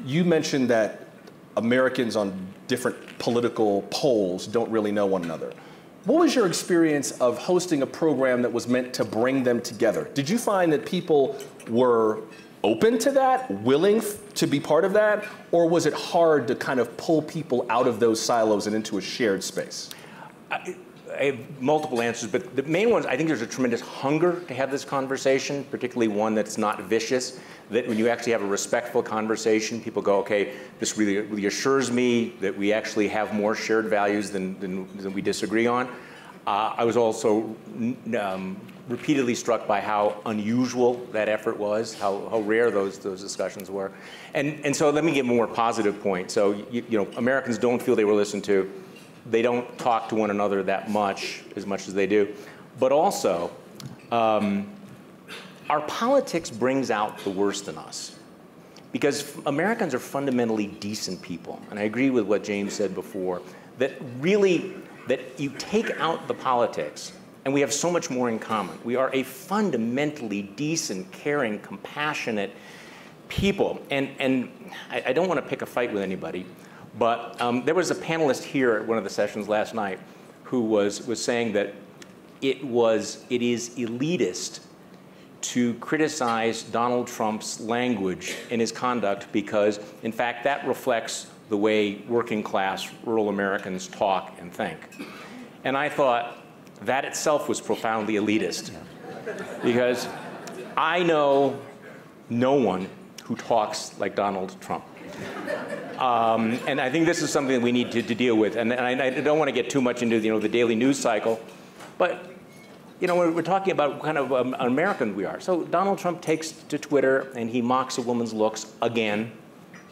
You mentioned that Americans on different political poles don't really know one another. What was your experience of hosting a program that was meant to bring them together? Did you find that people were open to that, willing to be part of that, or was it hard to kind of pull people out of those silos and into a shared space? I have multiple answers, but the main ones, I think there's a tremendous hunger to have this conversation, particularly one that's not vicious, that when you actually have a respectful conversation, people go, okay, this really assures me that we actually have more shared values than we disagree on. I was also repeatedly struck by how unusual that effort was, how rare those discussions were. And so let me give a more positive point. So, you know, Americans don't feel they were listened to. They don't talk to one another that much as they do. But also, our politics brings out the worst in us. Because Americans are fundamentally decent people. And I agree with what James said before, that really, that you take out the politics, and we have so much more in common. We are a fundamentally decent, caring, compassionate people. And I don't want to pick a fight with anybody, but there was a panelist here at one of the sessions last night who was saying that it is elitist to criticize Donald Trump's language and his conduct because, in fact, that reflects the way working class rural Americans talk and think. And I thought that itself was profoundly elitist because I know no one who talks like Donald Trump. And I think this is something that we need to deal with. And I don't want to get too much into the daily news cycle, but we're talking about what kind of an American we are. So Donald Trump takes to Twitter and he mocks a woman's looks again.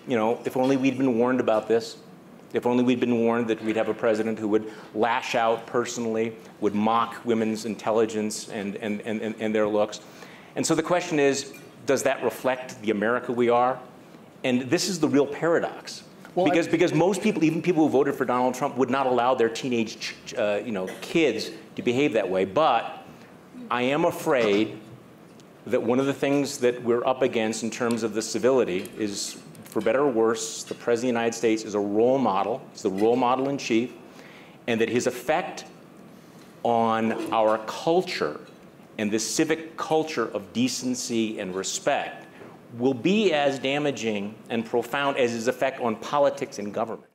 If only we'd been warned about this. If only we'd been warned that we'd have a president who would lash out personally, would mock women's intelligence and their looks. And so the question is, does that reflect the America we are? And this is the real paradox. Well, because most people, even people who voted for Donald Trump, would not allow their teenage kids to behave that way. But I am afraid that one of the things that we're up against in terms of the civility is, for better or worse, the President of the United States is a role model. He's the role model in chief. And that his effect on our culture and the civic culture of decency and respect will be as damaging and profound as his effect on politics and government.